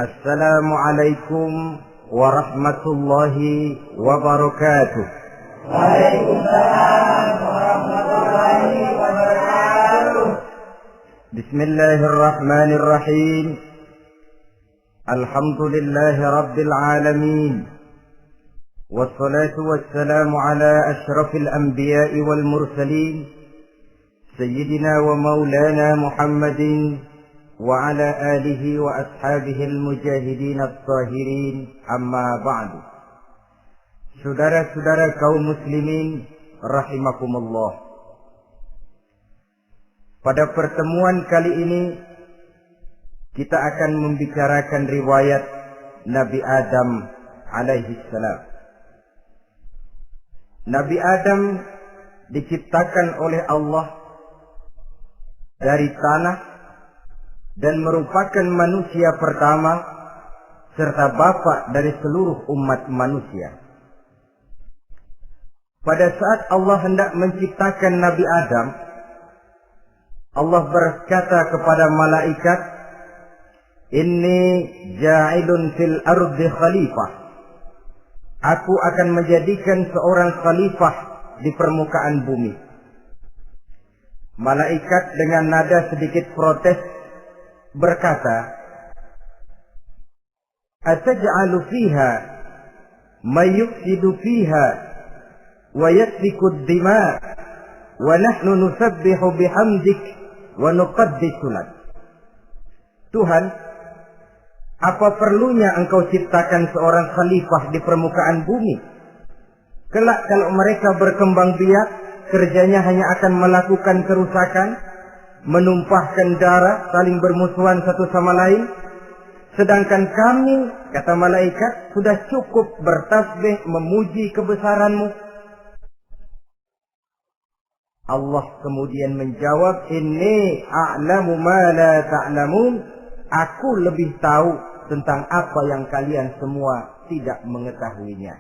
Assalamualaikum warahmatullahi wabarakatuh. Waalaikumsalam warahmatullahi wabarakatuh. Bismillahirrahmanirrahim. Alhamdulillahi rabbil alamin. Wassalatu wassalamu ala ashrafil anbiya'i wal mursalin. Sayyidina wa maulana Muhammadin wa ala alihi wa ashabihi al-mujahidin at-tahirin, amma ba'du. Saudara-saudara kaum muslimin rahimakumullah. Pada pertemuan kali ini kita akan membicarakan riwayat Nabi Adam alaihi salam. Nabi Adam diciptakan oleh Allah dari tanah dan merupakan manusia pertama serta bapa dari seluruh umat manusia. Pada saat Allah hendak menciptakan Nabi Adam, Allah berkata kepada malaikat, "Inni ja'ilun fil ardi khalifah." Aku akan menjadikan seorang khalifah di permukaan bumi. Malaikat dengan nada sedikit protes berkata, "Ataj'alu fiha may yufsidu fiha wa yasfiku ad-dima' wa nahnu nusabbihu bihamdik wa nuqaddisu lak." Tuhan, apa perlunya engkau ciptakan seorang khalifah di permukaan bumi? Kelak kalau mereka berkembang biak, kerjanya hanya akan melakukan kerusakan, menumpahkan darah, saling bermusuhan satu sama lain. Sedangkan kami, kata malaikat, sudah cukup bertasbih memuji kebesaranmu. Allah kemudian menjawab, "Inni a'lamu ma la ta'lamun." Aku lebih tahu tentang apa yang kalian semua tidak mengetahuinya.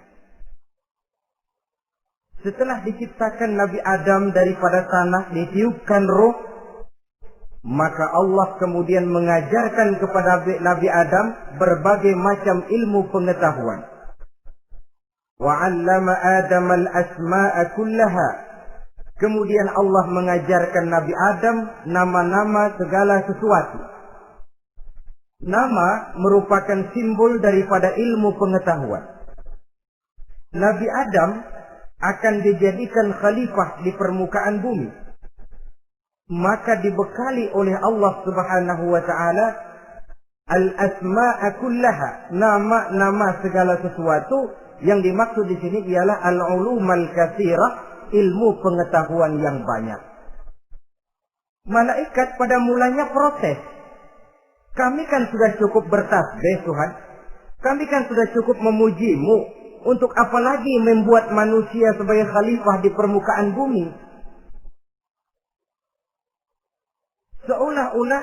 Setelah diciptakan Nabi Adam daripada tanah, ditiupkan roh, maka Allah kemudian mengajarkan kepada Nabi Adam berbagai macam ilmu pengetahuan. Wa 'allama Adam al-asma'a kullaha. Kemudian Allah mengajarkan Nabi Adam nama-nama segala sesuatu. Nama merupakan simbol daripada ilmu pengetahuan. Nabi Adam akan dijadikan khalifah di permukaan bumi. Maka dibekali oleh Allah Subhanahu wa taala al-asma'a kullaha, nama-nama segala sesuatu. Yang dimaksud di sini ialah al-ulumal katsirah, ilmu pengetahuan yang banyak. Malaikat pada mulanya protes. Kami kan sudah cukup bertasbih Tuhan. Kami kan sudah cukup memujimu. Untuk apa lagi membuat manusia sebagai khalifah di permukaan bumi? Seolah-olah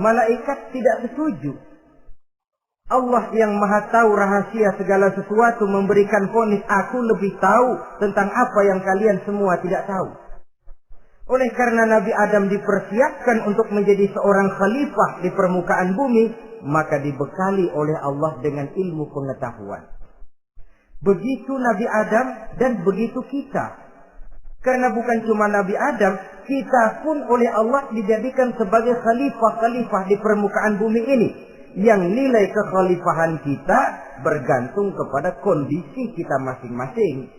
malaikat tidak setuju. Allah yang maha tahu rahasia segala sesuatu memberikan vonis, aku lebih tahu tentang apa yang kalian semua tidak tahu. Oleh karena Nabi Adam dipersiapkan untuk menjadi seorang khalifah di permukaan bumi, maka dibekali oleh Allah dengan ilmu pengetahuan. Begitu Nabi Adam dan begitu kita. Karena bukan cuma Nabi Adam, kita pun oleh Allah dijadikan sebagai khalifah-khalifah di permukaan bumi ini. Yang nilai kekhalifahan kita bergantung kepada kondisi kita masing-masing.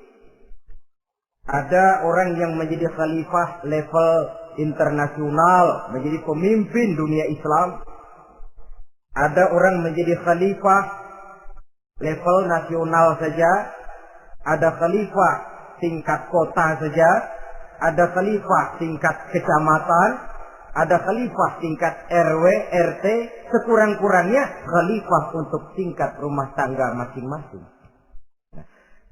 Ada orang yang menjadi khalifah level internasional, menjadi pemimpin dunia Islam. Ada orang menjadi khalifah level nasional saja. Ada khalifah tingkat kota saja, ada khalifah tingkat kecamatan, ada khalifah tingkat RW, RT, sekurang-kurangnya khalifah untuk tingkat rumah tangga masing-masing.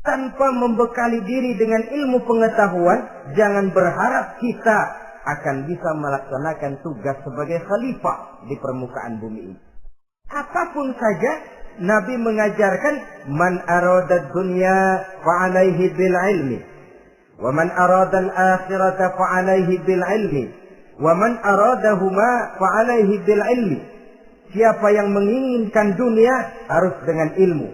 Tanpa membekali diri dengan ilmu pengetahuan, jangan berharap kita akan bisa melaksanakan tugas sebagai khalifah di permukaan bumi ini. Apapun saja, Nabi mengajarkan, man arada dunya fa'alaihi bil ilmi, wa man arada al-akhirata fa'alaihi bil ilmi, wa man aradahuma fa'alaihi bil ilmi. Siapa yang menginginkan dunia harus dengan ilmu.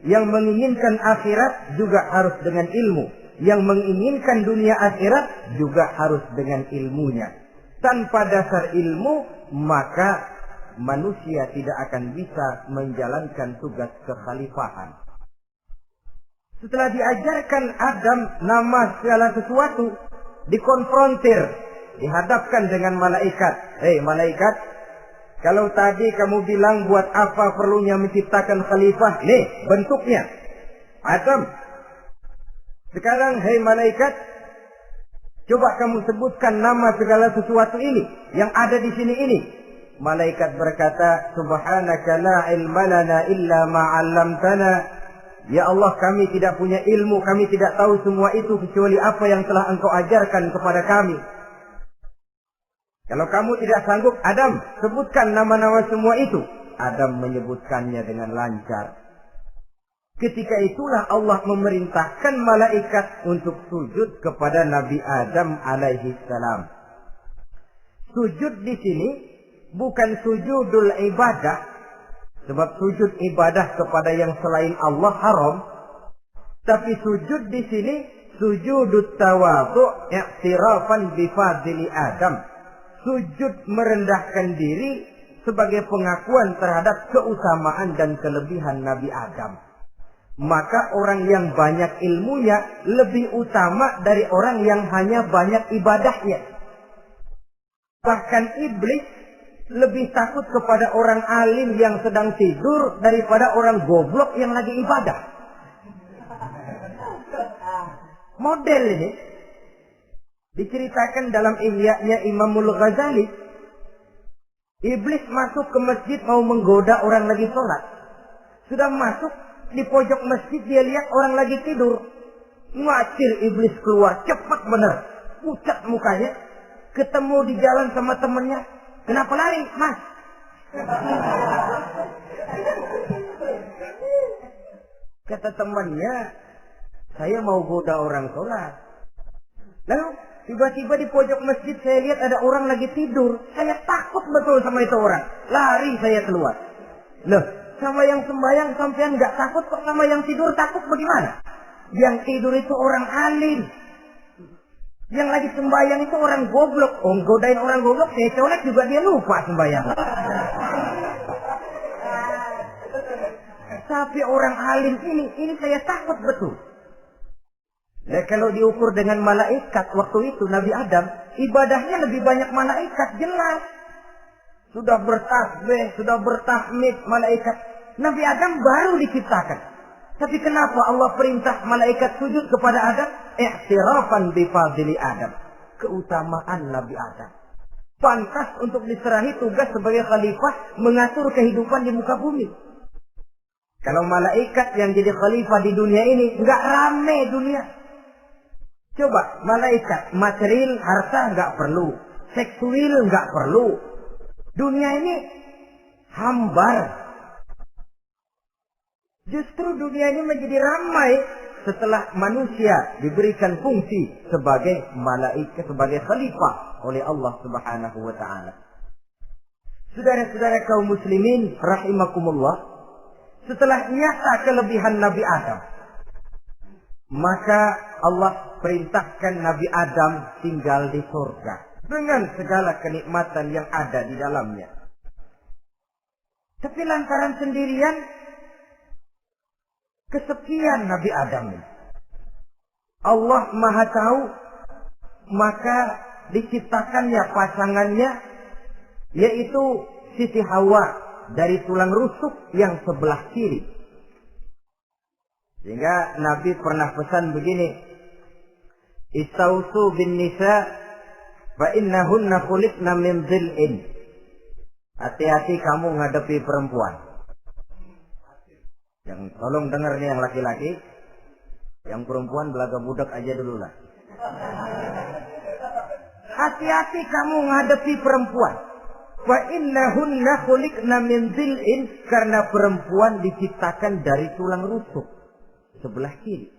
Yang menginginkan akhirat juga harus dengan ilmu. Yang menginginkan dunia akhirat juga harus dengan ilmunya. Tanpa dasar ilmu, maka manusia tidak akan bisa menjalankan tugas kekhalifahan. Setelah diajarkan Adam nama segala sesuatu, dikonfrontir, dihadapkan dengan malaikat. Hei malaikat, kalau tadi kamu bilang buat apa perlunya menciptakan khalifah? Nih bentuknya. Adam. Sekarang hei malaikat, coba kamu sebutkan nama segala sesuatu ini yang ada di sini ini. Malaikat berkata, Subhanaka la ilma lana illa ma 'allamtana. Ya Allah, kami tidak punya ilmu, kami tidak tahu semua itu kecuali apa yang telah Engkau ajarkan kepada kami. Kalau kamu tidak sanggup, Adam, sebutkan nama-nama semua itu. Adam menyebutkannya dengan lancar. Ketika itulah Allah memerintahkan malaikat untuk sujud kepada Nabi Adam alaihi salam. Sujud di sini bukan sujudul ibadah, sebab sujud ibadah kepada yang selain Allah haram. Tapi sujud di sini sujudut tawadhu' i'tirafan bi fadli Adam. Sujud merendahkan diri sebagai pengakuan terhadap keutamaan dan kelebihan Nabi Adam. Maka orang yang banyak ilmunya lebih utama dari orang yang hanya banyak ibadahnya. Bahkan iblis lebih takut kepada orang alim yang sedang tidur daripada orang goblok yang lagi ibadah. Model ini diceritakan dalam Ihya-nya Imamul Ghazali. Iblis masuk ke masjid mau menggoda orang lagi sholat. Sudah masuk di pojok masjid, dia lihat orang lagi tidur. Ngacir iblis keluar, cepat bener. Pucat mukanya. Ketemu di jalan sama temennya. Kenapa lari, Mas? Kata temannya, saya mau goda orang sholat. Lalu tiba-tiba di pojok masjid saya lihat ada orang lagi tidur. Saya takut betul sama itu orang. Lari saya keluar. Loh, sama yang sembahyang sampean nggak takut, kok sama yang tidur takut bagaimana? Yang tidur itu orang alim. Yang lagi sembahyang itu orang goblok. Oh, godain orang goblok, saya colek juga dia lupa sembahyang. Tapi orang alim ini saya takut betul. Nah, kalau diukur dengan malaikat waktu itu Nabi Adam, ibadahnya lebih banyak malaikat, jelas. Sudah bertasbih, sudah bertahmid malaikat. Nabi Adam baru diciptakan. Tapi kenapa Allah perintah malaikat sujud kepada Adam? I'tirafan bi fadli Adam. Keutamaan Nabi Adam. Pantas untuk diserahi tugas sebagai khalifah mengatur kehidupan di muka bumi. Kalau malaikat yang jadi khalifah di dunia ini, nggak rame dunia. Coba, malaikat, material, harta nggak perlu. Seksual nggak perlu. Dunia ini hambar. Justru dunia ini menjadi ramai setelah manusia diberikan fungsi sebagai malaikat, sebagai khalifah oleh Allah Subhanahu wa taala. Saudara-saudara kaum muslimin rahimakumullah, setelah nyata kelebihan Nabi Adam, maka Allah perintahkan Nabi Adam tinggal di surga dengan segala kenikmatan yang ada di dalamnya. Tapi lantaran sendirian, kesepian Nabi Adam. Allah Maha Tahu, maka diciptakannya pasangannya, yaitu Siti Hawa dari tulang rusuk yang sebelah kiri. Sehingga Nabi pernah pesan begini, Istausu bin nisa fa innahunna khuliqna min dhil'in. Hati-hati kamu ngadepi perempuan. Yang tolong dengar nih yang laki-laki, yang perempuan belaga budak aja dulu lah. Hati-hati kamu ngadepi perempuan. Wa innahunna khuliqna min dhil'in, karena perempuan diciptakan dari tulang rusuk sebelah kiri.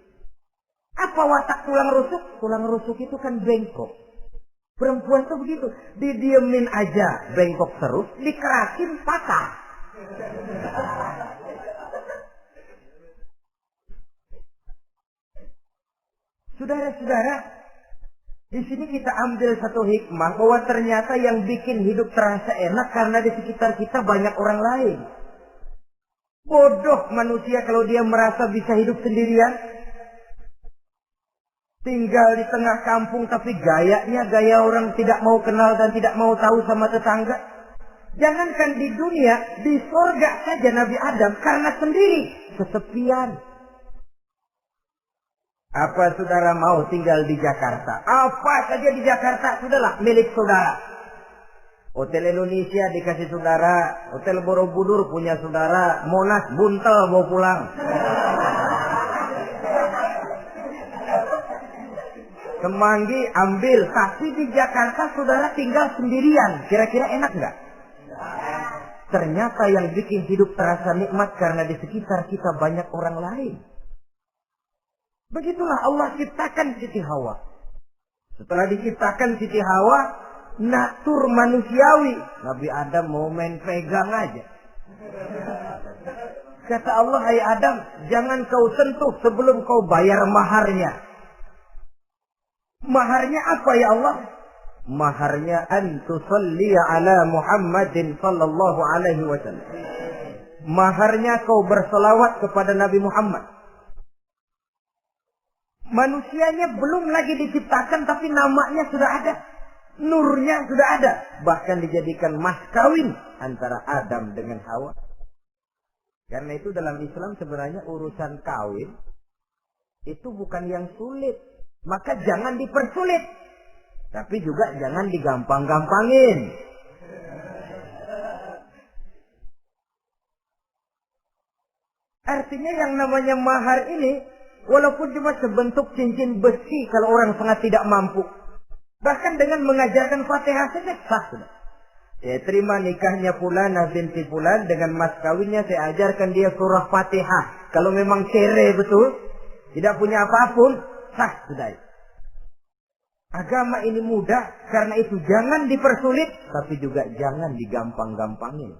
Apa watak tulang rusuk? Tulang rusuk itu kan bengkok. Perempuan tuh begitu, didiemin aja bengkok terus, dikerasin patah. Saudara-saudara, di sini kita ambil satu hikmah bahwa ternyata yang bikin hidup terasa enak karena di sekitar kita banyak orang lain. Bodoh manusia kalau dia merasa bisa hidup sendirian. Tinggal di tengah kampung tapi gayanya gaya orang tidak mau kenal dan tidak mau tahu sama tetangga. Jangankan di dunia, di surga saja Nabi Adam karena sendiri, kesepian. Apa saudara mau tinggal di Jakarta? Apa saja di Jakarta, sudahlah milik saudara. Hotel Indonesia dikasih saudara, Hotel Borobudur punya saudara, Monas buntel mau pulang. Semanggi ambil, tapi di Jakarta saudara tinggal sendirian. Kira-kira enak nggak? Ternyata yang bikin hidup terasa nikmat karena di sekitar kita banyak orang lain. Begitulah Allah ciptakan Siti Hawa. Setelah diciptakan Siti Hawa, natur manusiawi. Nabi Adam mau main pegang aja. Kata Allah, hai Adam, jangan kau sentuh sebelum kau bayar maharnya. Maharnya apa ya Allah? Maharnya an tusalli ala Muhammadin sallallahu alaihi wasallam. Maharnya kau berselawat kepada Nabi Muhammad. Manusianya belum lagi diciptakan tapi namanya sudah ada. Nurnya sudah ada. Bahkan dijadikan mas kawin antara Adam dengan Hawa. Karena itu dalam Islam sebenarnya urusan kawin itu bukan yang sulit. Maka jangan dipersulit. Tapi juga jangan digampang-gampangin. Artinya yang namanya mahar ini, walaupun cuma sebentuk cincin besi kalau orang sangat tidak mampu. Bahkan dengan mengajarkan Fatihah saja sah sudah. Ya, terima nikahnya Fulanah binti Fulan dengan mas kawinnya saya ajarkan dia surah Fatihah. Kalau memang cere betul, tidak punya apapun, sah sudah. Agama ini mudah, karena itu jangan dipersulit, tapi juga jangan digampang-gampangin.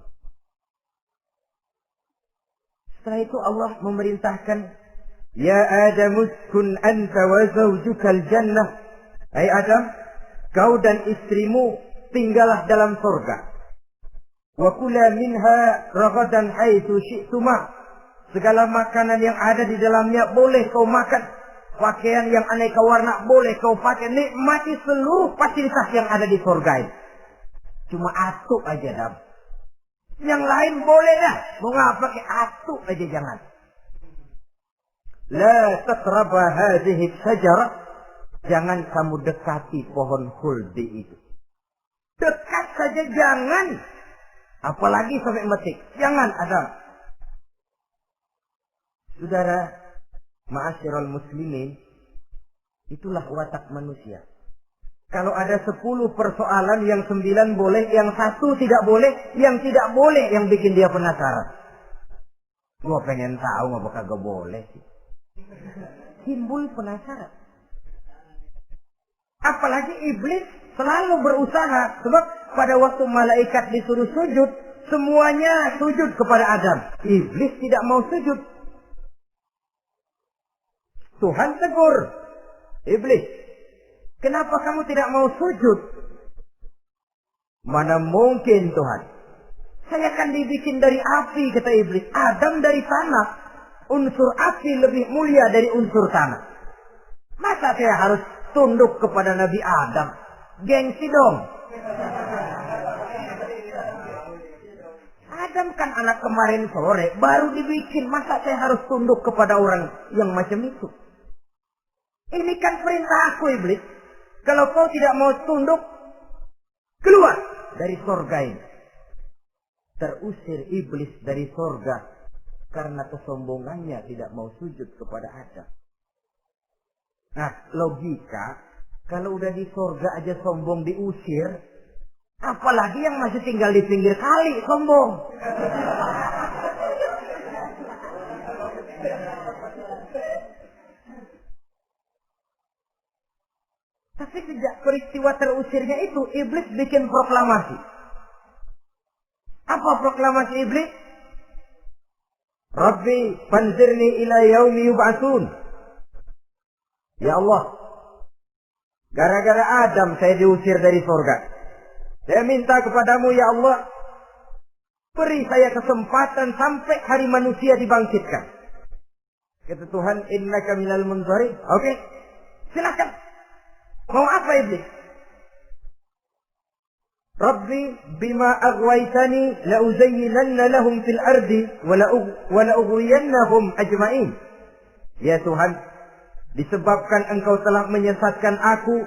Setelah itu Allah memerintahkan, Ya Adam uskun anta wa zawjukal jannah. Hai Adam, kau dan istrimu tinggallah dalam surga. Wa kula minha ragadan haitsu syi'tuma. Segala makanan yang ada di dalamnya boleh kau makan. Pakaian yang aneka warna boleh kau pakai. Nikmati seluruh fasilitas yang ada di surga ini. Cuma atuk aja Adam. Yang lain boleh dah. Mau ngapa pakai atuk aja jangan. La taqraba hadhihi syajarah. Jangan kamu dekati pohon khuldi itu. Dekat saja jangan. Apalagi sampai metik. Jangan Adam. Saudara, ma'asyiral muslimin, itulah watak manusia. Kalau ada 10 persoalan, yang 9 boleh, yang 1 tidak boleh, yang tidak boleh yang bikin dia penasaran. Gua pengen tahu apa kagak boleh sih. Timbul penasaran. Apalagi iblis selalu berusaha. Sebab pada waktu malaikat disuruh sujud, semuanya sujud kepada Adam. Iblis tidak mau sujud. Tuhan tegur iblis, kenapa kamu tidak mau sujud? Mana mungkin Tuhan, saya akan dibikin dari api, kata iblis. Adam dari tanah, unsur api lebih mulia dari unsur tanah. Masa saya harus tunduk kepada Nabi Adam? Gengsi dong. Adam kan anak kemarin sore, baru dibikin. Masa saya harus tunduk kepada orang yang macam itu? Ini kan perintah aku iblis. Kalau kau tidak mau tunduk, keluar dari surga ini. Terusir iblis dari surga karena kesombongannya tidak mau sujud kepada Adam. Nah, logika, kalau udah di surga aja sombong diusir, apalagi yang masih tinggal di pinggir kali sombong. Tapi sejak peristiwa terusirnya itu, iblis bikin proklamasi. Apa proklamasi iblis? Rabbi fanzirni ila yaumi yub'atsun. Ya Allah, gara-gara Adam saya diusir dari surga. Saya minta kepadamu ya Allah, beri saya kesempatan sampai hari manusia dibangkitkan. Kata Tuhan, innaka minal munzarin. Oke, silakan. Mau apa iblis? Rabbi bima aghwaytani la uzayyinanna lahum fil ardi wa la ughwiyannahum ajma'in. Ya Tuhan, disebabkan engkau telah menyesatkan aku,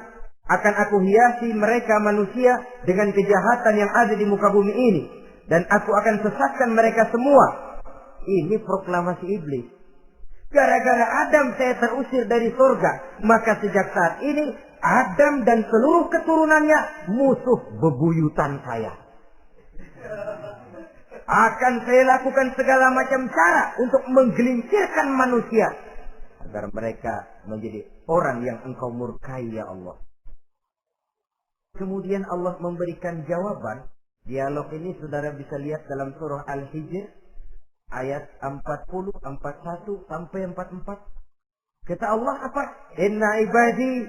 akan aku hiasi mereka manusia dengan kejahatan yang ada di muka bumi ini, dan aku akan sesatkan mereka semua. Ini proklamasi iblis. Gara-gara Adam saya terusir dari surga, maka sejak saat ini Adam dan seluruh keturunannya musuh bebuyutan saya. Akan saya lakukan segala macam cara untuk menggelincirkan manusia agar mereka menjadi orang yang engkau murkai ya Allah. Kemudian Allah memberikan jawaban. Dialog ini saudara bisa lihat dalam surah Al-Hijr ayat 40, 41 sampai 44. Kata Allah apa? Inna ibadi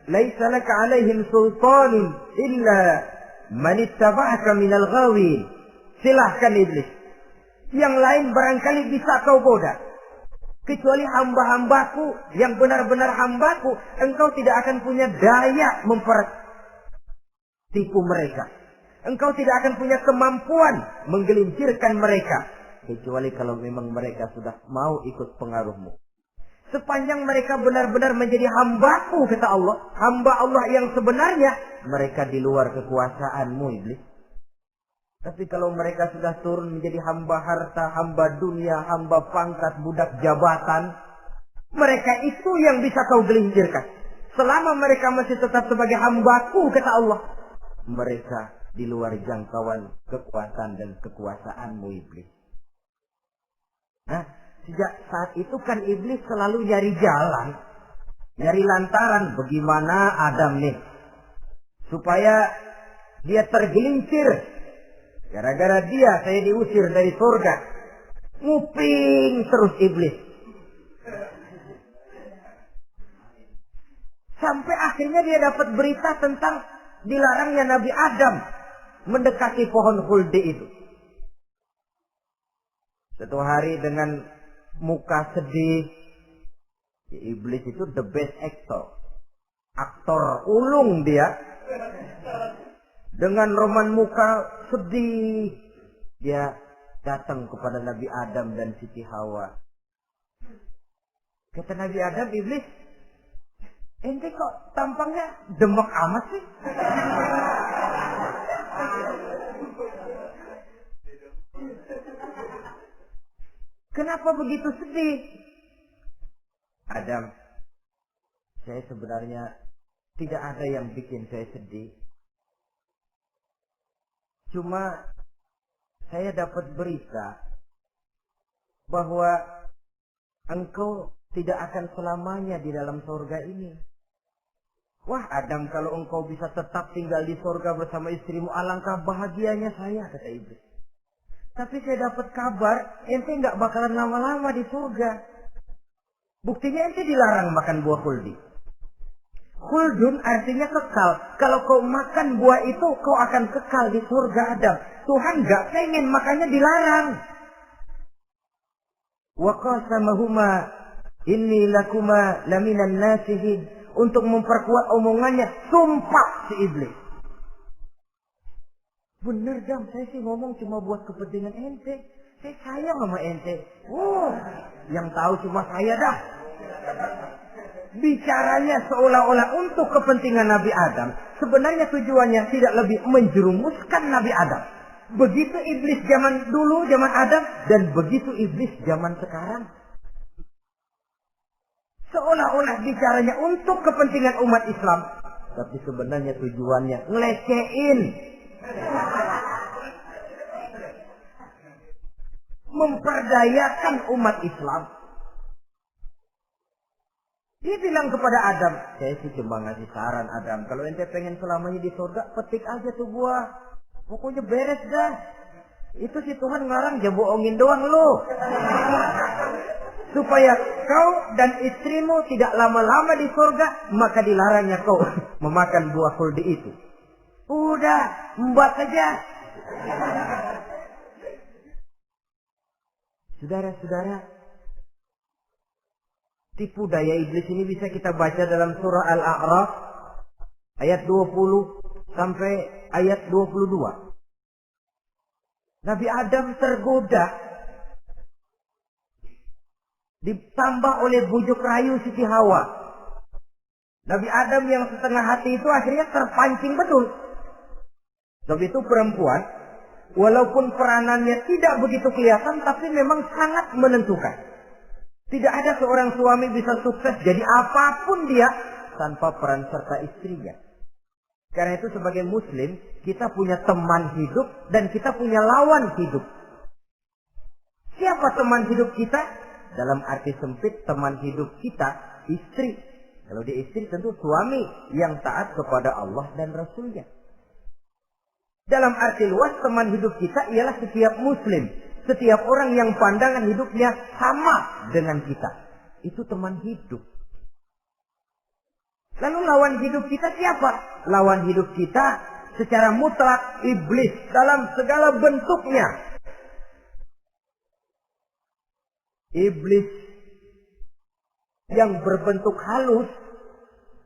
laisa laka alaihim sultanun illa man ittaba'aka minal ghawin. Silahkan iblis. Yang lain barangkali bisa kau goda. Kecuali hamba-hambaku yang benar-benar hambaku, engkau tidak akan punya daya mempertipu mereka. Engkau tidak akan punya kemampuan menggelincirkan mereka. Kecuali kalau memang mereka sudah mau ikut pengaruhmu. Sepanjang mereka benar-benar menjadi hambaku, kata Allah, hamba Allah yang sebenarnya, mereka di luar kekuasaanmu iblis. Tapi kalau mereka sudah turun menjadi hamba harta, hamba dunia, hamba pangkat, budak jabatan, mereka itu yang bisa kau gelincirkan. Selama mereka masih tetap sebagai hambaku, kata Allah, mereka di luar jangkauan kekuasaan dan kekuasaanmu iblis. Nah, sejak saat itu kan iblis selalu nyari jalan, nyari lantaran bagaimana Adam nih supaya dia tergelincir. Gara-gara dia saya diusir dari surga. Nguping terus iblis. Sampai akhirnya dia dapat berita tentang dilarangnya Nabi Adam mendekati pohon khuldi itu. Satu hari dengan muka sedih, iblis itu the best actor. Aktor ulung dia. Dengan roman muka sedih, dia datang kepada Nabi Adam dan Siti Hawa. Kata Nabi Adam, iblis, ente kok tampangnya demek amat sih? Kenapa begitu sedih? Adam, saya sebenarnya tidak ada yang bikin saya sedih. Cuma saya dapat berita bahwa engkau tidak akan selamanya di dalam surga ini. Wah Adam, kalau engkau bisa tetap tinggal di surga bersama istrimu, alangkah bahagianya saya, kata iblis. Tapi saya dapat kabar, ente nggak bakalan lama-lama di surga. Buktinya ente dilarang makan buah khuldi. Khuldun artinya kekal. Kalau kau makan buah itu, kau akan kekal di surga Adam. Tuhan nggak pengen, makanya dilarang. Wa qasamahuma inni lakuma laminan nasihin. Untuk memperkuat omongannya, sumpah si iblis. Bener Dam, saya sih ngomong cuma buat kepentingan ente. Saya sayang sama ente. Yang tahu cuma saya dah. Bicaranya seolah-olah untuk kepentingan Nabi Adam. Sebenarnya tujuannya tidak lebih menjerumuskan Nabi Adam. Begitu iblis zaman dulu, zaman Adam, dan begitu iblis zaman sekarang. Seolah-olah bicaranya untuk kepentingan umat Islam. Tapi sebenarnya tujuannya ngelecehin. Memperdayakan umat Islam. Dia bilang kepada Adam, saya sih cuma ngasih saran Adam, kalau ente pengen selamanya di surga, petik aja tuh buah. Pokoknya beres dah. Itu si Tuhan ngarang ya bohongin doang lo. Supaya kau dan istrimu tidak lama-lama di surga, maka dilarangnya kau memakan buah khuldi itu. Udah, embat saja. Saudara-saudara, tipu daya iblis ini bisa kita baca dalam surah Al-A'raf ayat 20 sampai ayat 22. Nabi Adam tergoda, ditambah oleh bujuk rayu Siti Hawa. Nabi Adam yang setengah hati itu akhirnya terpancing betul. Sebab itu perempuan, walaupun peranannya tidak begitu kelihatan, tapi memang sangat menentukan. Tidak ada seorang suami bisa sukses jadi apapun dia tanpa peran serta istrinya. Karena itu sebagai muslim, kita punya teman hidup dan kita punya lawan hidup. Siapa teman hidup kita? Dalam arti sempit, teman hidup kita istri. Kalau dia istri tentu suami yang taat kepada Allah dan Rasulnya. Dalam arti luas, teman hidup kita ialah setiap muslim. Setiap orang yang pandangan hidupnya sama dengan kita. Itu teman hidup. Lalu lawan hidup kita siapa? Lawan hidup kita secara mutlak iblis dalam segala bentuknya. Iblis yang berbentuk halus,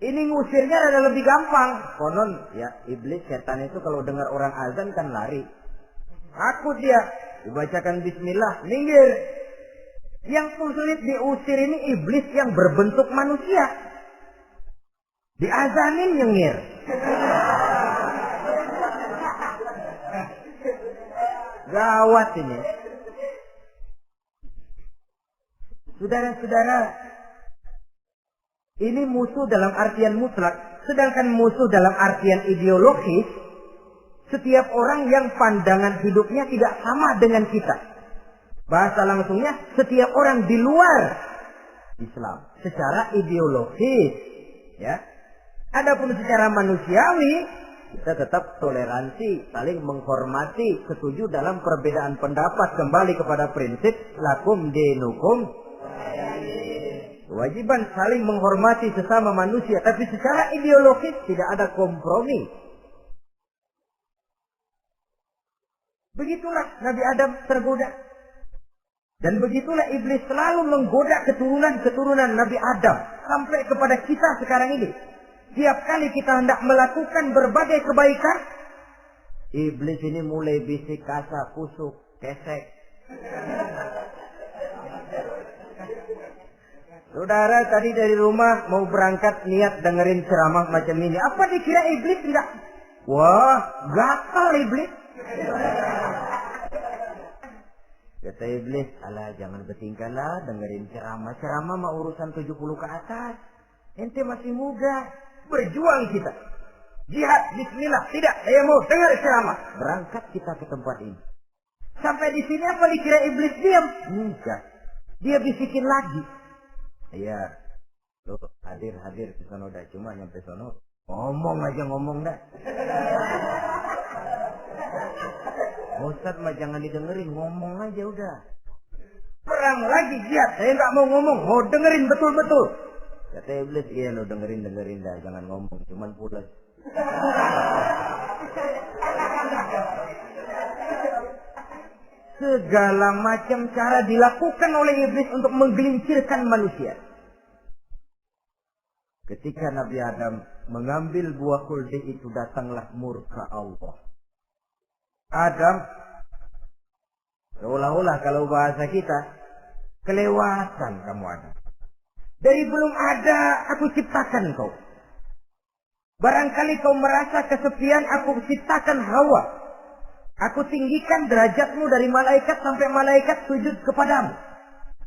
ini ngusirnya ada lebih gampang. Konon ya, iblis setan itu kalau dengar orang azan kan lari. Takut dia, dibacakan bismillah, minggir. Yang sulit diusir ini iblis yang berbentuk manusia. Diazanin nyengir. Gawat ini. Saudara-saudara, ini musuh dalam artian mutlak. Sedangkan musuh dalam artian ideologis, setiap orang yang pandangan hidupnya tidak sama dengan kita. Bahasa langsungnya, setiap orang di luar Islam secara ideologis, ya. Adapun secara manusiawi, kita tetap toleransi, saling menghormati, setuju dalam perbedaan pendapat, kembali kepada prinsip lakum dinukum. Kewajiban saling menghormati sesama manusia, tapi secara ideologis tidak ada kompromi. Begitulah Nabi Adam tergoda. Dan begitulah iblis selalu menggoda keturunan-keturunan Nabi Adam. Sampai kepada kita sekarang ini. Tiap kali kita hendak melakukan berbagai kebaikan, iblis ini mulai bisik kasar, kusuk, kesek. Saudara tadi dari rumah mau berangkat niat dengerin ceramah macam ini. Apa dikira iblis enggak? Wah, gatal iblis. Kata iblis, alah jangan bertingkah lah dengerin ceramah. Ceramah mah urusan 70 ke atas. Ente masih muda. Berjuang kita. Jihad, bismillah. Tidak, saya mau dengar ceramah. Berangkat kita ke tempat ini. Sampai di sini apa dikira iblis diam? Enggak. Dia bisikin lagi. Iya, lo hadir ke sono dah, cuma nyampe sono ngomong aja ngomong dah. Ustaz mah jangan didengerin, ngomong aja udah. Perang lagi jihad, saya nggak mau ngomong, mau dengerin betul-betul. Kata iblis, iya lo dengerin dah, jangan ngomong, cuman pulas. Segala macam cara dilakukan oleh iblis untuk menggelincirkan manusia. Ketika Nabi Adam mengambil buah khuldi itu, datanglah murka Allah. Adam, seolah-olah kalau bahasa kita, kelewatan kamu Adam. Dari belum ada aku ciptakan kau. Barangkali kau merasa kesepian, aku ciptakan Hawa. Aku tinggikan derajatmu dari malaikat sampai malaikat sujud kepadamu.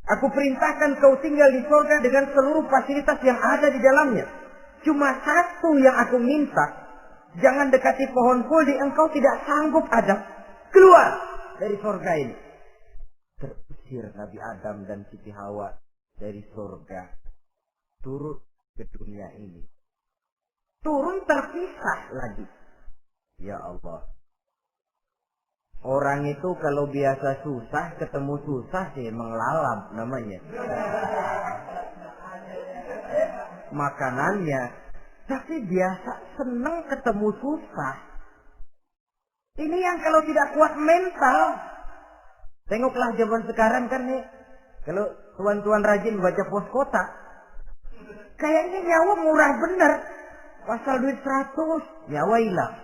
Aku perintahkan kau tinggal di surga dengan seluruh fasilitas yang ada di dalamnya. Cuma satu yang aku minta, jangan dekati pohon khuldi, engkau tidak sanggup Adam. Keluar dari surga ini. Terusir Nabi Adam dan Siti Hawa dari surga. Turun ke dunia ini. Turun terpisah lagi. Ya Allah. Orang itu kalau biasa susah, ketemu susah sih menglalap namanya. Makanannya. Tapi biasa seneng ketemu susah. Ini yang kalau tidak kuat mental. Tengoklah zaman sekarang kan nih. Kalau tuan-tuan rajin baca pos kota. Kayaknya nyawa murah bener. Pasal duit 100, nyawa hilang.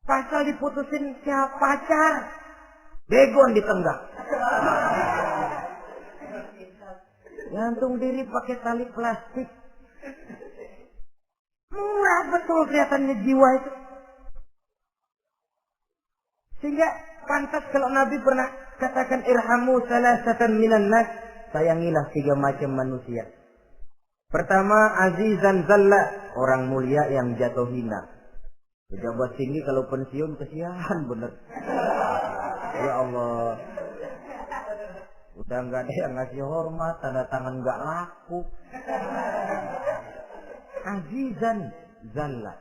Pasal diputusin siapa pacar, begon ditenggak. Gantung diri pakai tali plastik. Murah betul kelihatannya jiwa itu. Sehingga pantas kalau Nabi pernah katakan irhamu salasatan minan nas, sayangilah 3 macam manusia. Pertama, azizan zalla, orang mulia yang jatuh hina. Pejabat tinggi kalau pensiun kesian bener. Ya Allah. Udah nggak ada yang ngasih hormat, tanda tangan nggak laku. Azizan zalla,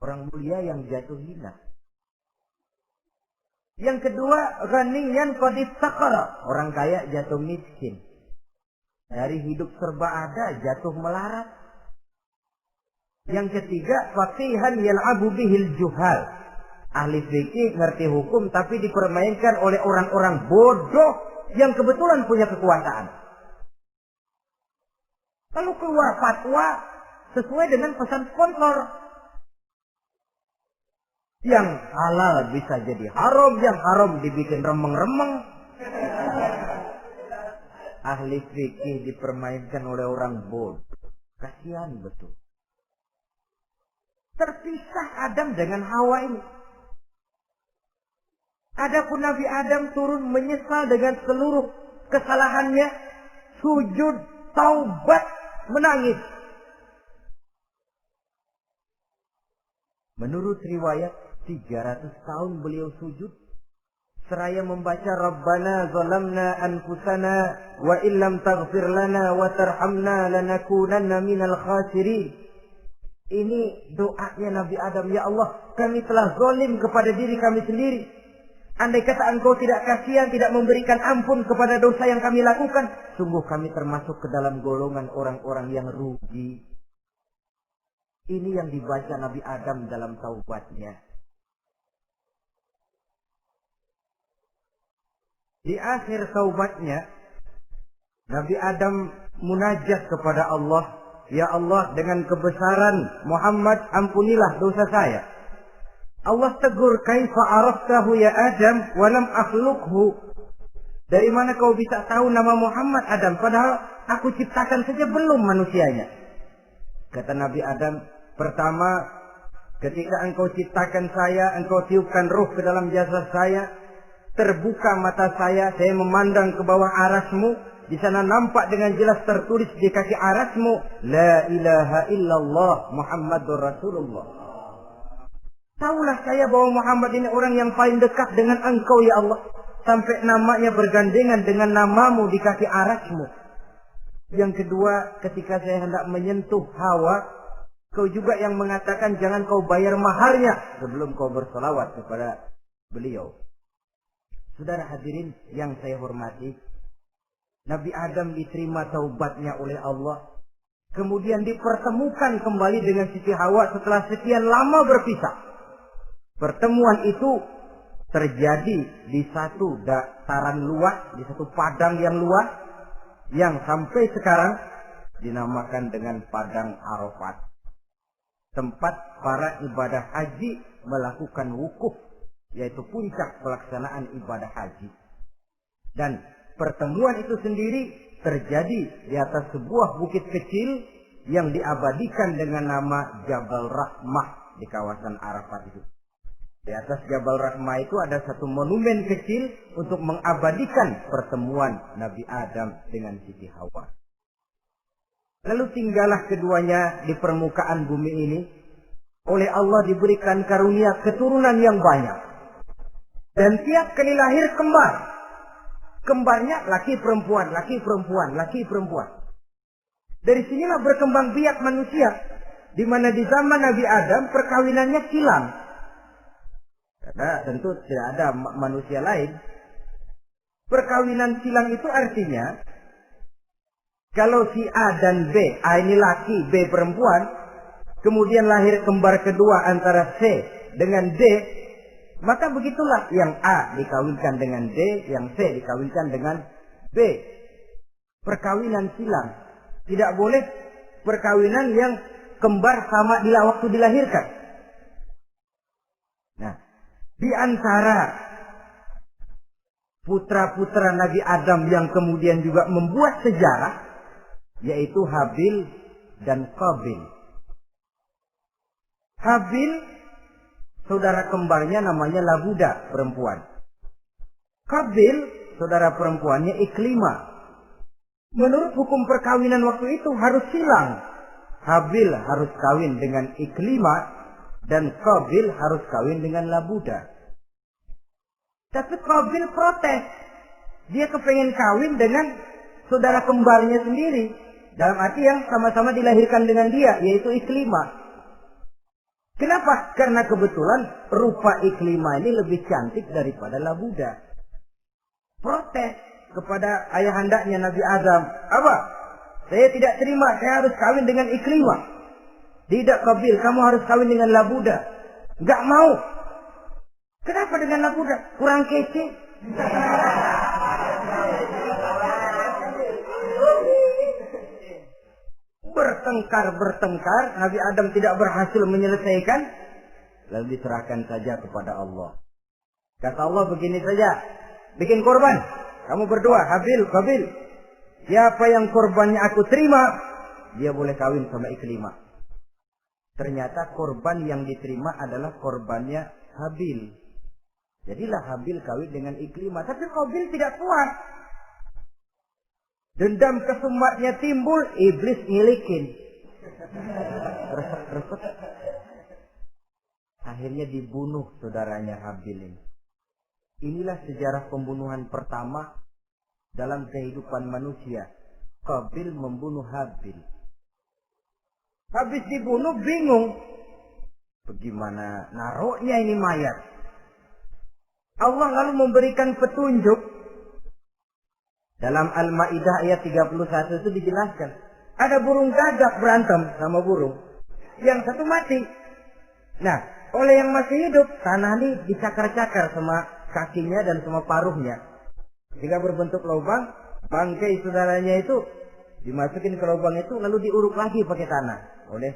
orang mulia yang jatuh hina. Yang kedua, ghaniyan qad iftaqara, orang kaya jatuh miskin. Dari hidup serba ada jatuh melarat. Yang ketiga, faqihan yal'abu bihil juhal, ahli fikih ngerti hukum tapi dipermainkan oleh orang-orang bodoh yang kebetulan punya kekuasaan. Lalu keluar fatwa sesuai dengan pesan sponsor. Yang halal bisa jadi haram, yang haram dibikin remeng-remeng. Ahli fikih dipermainkan oleh orang bodoh. Kasihan betul. Terpisah Adam dengan Hawa ini. Adapun Nabi Adam turun menyesal dengan seluruh kesalahannya. Sujud, taubat, menangis. Menurut riwayat 300 tahun beliau sujud. Seraya membaca Rabbana zalamna anfusana wa illam taghfir lana wa tarhamna lanakunanna minal khasirin. Ini doanya Nabi Adam. Ya Allah, kami telah zalim kepada diri kami sendiri. Andai kata engkau tidak kasihan, tidak memberikan ampun kepada dosa yang kami lakukan, sungguh kami termasuk ke dalam golongan orang-orang yang rugi. Ini yang dibaca Nabi Adam dalam taubatnya. Di akhir taubatnya, Nabi Adam munajat kepada Allah, ya Allah, dengan kebesaran Muhammad ampunilah dosa saya. Allah tegur, kaifa araftahu ya Adam wa lam akhluqhu. Dari mana kau bisa tahu nama Muhammad Adam padahal aku ciptakan saja belum manusianya. Kata Nabi Adam, pertama, ketika engkau ciptakan saya, engkau tiupkan ruh ke dalam jasad saya, terbuka mata saya memandang ke bawah arasmu. Di sana nampak dengan jelas tertulis di kaki arasmu, La ilaha illallah Muhammadur Rasulullah. Taulah saya bahwa Muhammad ini orang yang paling dekat dengan engkau ya Allah. Sampai namanya bergandengan dengan namamu di kaki arasmu. Yang kedua, ketika saya hendak menyentuh Hawa, kau juga yang mengatakan jangan kau bayar maharnya sebelum kau bersolawat kepada beliau. Saudara hadirin yang saya hormati, Nabi Adam diterima taubatnya oleh Allah. Kemudian dipertemukan kembali dengan Siti Hawa setelah sekian lama berpisah. Pertemuan itu terjadi di satu dataran luas, di satu padang yang luas, yang sampai sekarang dinamakan dengan Padang Arafat. Tempat para ibadah haji melakukan wukuf, yaitu puncak pelaksanaan ibadah haji. Dan pertemuan itu sendiri terjadi di atas sebuah bukit kecil yang diabadikan dengan nama Jabal Rahmah di kawasan Arafat itu. Di atas Jabal Rahmah itu ada satu monumen kecil untuk mengabadikan pertemuan Nabi Adam dengan Siti Hawa. Lalu tinggallah keduanya di permukaan bumi ini. Oleh Allah diberikan karunia keturunan yang banyak. Dan tiap kali lahir kembar. Kembarnya laki perempuan, laki perempuan, laki perempuan. Dari sinilah berkembang biak manusia. Di mana di zaman Nabi Adam perkawinannya silang. Karena tentu tidak ada manusia lain. Perkawinan silang itu artinya kalau si A dan B, A ini laki, B perempuan, kemudian lahir kembar kedua antara C dengan D, maka begitulah yang A dikawinkan dengan D, yang C dikawinkan dengan B. Perkawinan silang. Tidak boleh perkawinan yang kembar sama waktu dilahirkan. Nah, di antara putra-putra Nabi Adam yang kemudian juga membuat sejarah, yaitu Habil dan Qabil. Habil, saudara kembarnya namanya Labuda, perempuan. Qabil, saudara perempuannya Iklimah. Menurut hukum perkawinan waktu itu harus silang. Habil harus kawin dengan Iklimah dan Qabil harus kawin dengan Labuda. Tapi Qabil protes. Dia kepengen kawin dengan saudara kembarnya sendiri. Dalam arti yang sama-sama dilahirkan dengan dia, yaitu Iklimah. Kenapa? Karena kebetulan rupa Iklimah ini lebih cantik daripada Labuda. Protes kepada ayahandanya Nabi Adam. Apa? Saya tidak terima, saya harus kawin dengan Iklimah. Tidak Qabil, kamu harus kawin dengan Labuda. Enggak mau. Kenapa dengan Labuda? Kurang kece. Bertengkar, Nabi Adam tidak berhasil menyelesaikan, lalu diserahkan saja kepada Allah. Kata Allah begini saja, bikin korban. Kamu berdua, Habil, Qabil. Siapa yang korbannya aku terima, dia boleh kawin sama Iklimah. Ternyata korban yang diterima adalah korbannya Habil. Jadilah Habil kawin dengan Iklimah. Tapi Qabil tidak kuat. Dendam kesumatnya timbul, iblis ngilikin. Resek-resek. Akhirnya dibunuh saudaranya Habil ini. Inilah sejarah pembunuhan pertama dalam kehidupan manusia. Qabil membunuh Habil. Habis dibunuh bingung. Bagaimana naruhnya ini mayat? Allah lalu memberikan petunjuk. Dalam Al-Ma'idah ayat 31 itu dijelaskan. Ada burung gagak berantem sama burung. Yang satu mati. Nah, oleh yang masih hidup, tanah ini dicakar-cakar sama kakinya dan sama paruhnya. Jika berbentuk lubang, bangkai saudaranya itu dimasukin ke lubang itu, lalu diuruk lagi pakai tanah. Oleh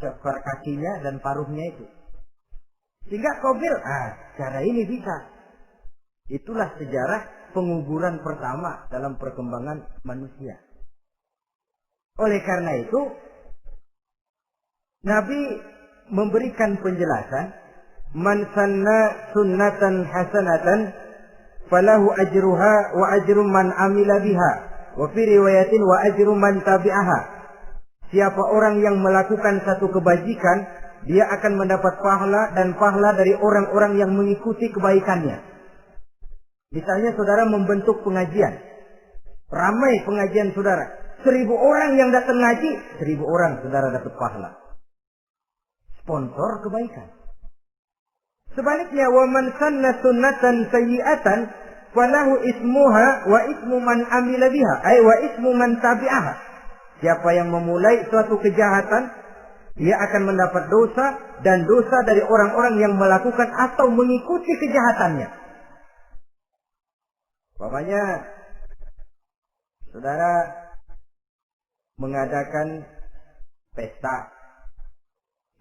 cakar kakinya dan paruhnya itu. Sehingga Qabil, cara ini bisa. Itulah sejarah penguburan pertama dalam perkembangan manusia. Oleh karena itu, Nabi memberikan penjelasan, man sanna sunnatan hasanatan falahu ajruha wa ajru man amila biha wa fi riwayatin wa ajru man tabi'aha. Siapa orang yang melakukan satu kebajikan, dia akan mendapat pahala dan pahala dari orang-orang yang mengikuti kebaikannya. Misalnya saudara membentuk pengajian. Ramai pengajian saudara. 1000 orang yang datang ngaji, 1000 orang saudara dapat pahala. Sponsor kebaikan. Sebaliknya, wa man sanna sunnatan sayyi'atan falahu ismuha wa ismu man amila biha, ay wa ismu man tabi'aha. Siapa yang memulai suatu kejahatan, dia akan mendapat dosa dan dosa dari orang-orang yang melakukan atau mengikuti kejahatannya. Bapaknya, saudara mengadakan pesta.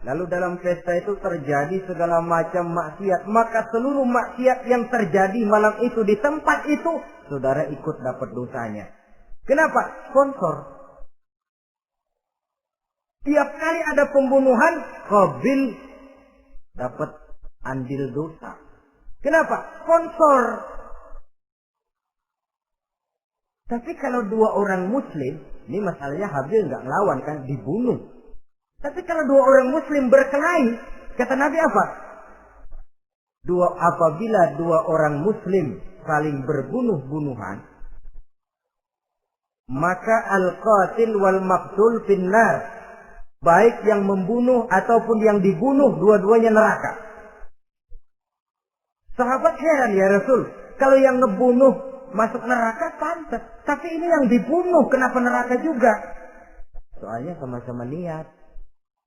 Lalu dalam pesta itu terjadi segala macam maksiat. Maka seluruh maksiat yang terjadi malam itu di tempat itu, saudara ikut dapat dosanya. Kenapa? Sponsor. Tiap kali ada pembunuhan, Qabil dapat andil dosa. Kenapa? Sponsor. Tapi kalau 2 orang muslim, ini masalahnya Habil nggak ngelawan kan, dibunuh. Tapi kalau 2 orang muslim berkelahi, kata Nabi apa? Apabila 2 orang muslim saling berbunuh-bunuhan, maka al-qatil wal maqtul finnar. Baik yang membunuh ataupun yang dibunuh, dua-duanya neraka. Sahabat heran, ya Rasul, kalau yang ngebunuh masuk neraka pantas, tapi ini yang dibunuh kenapa neraka juga? Soalnya sama-sama niat,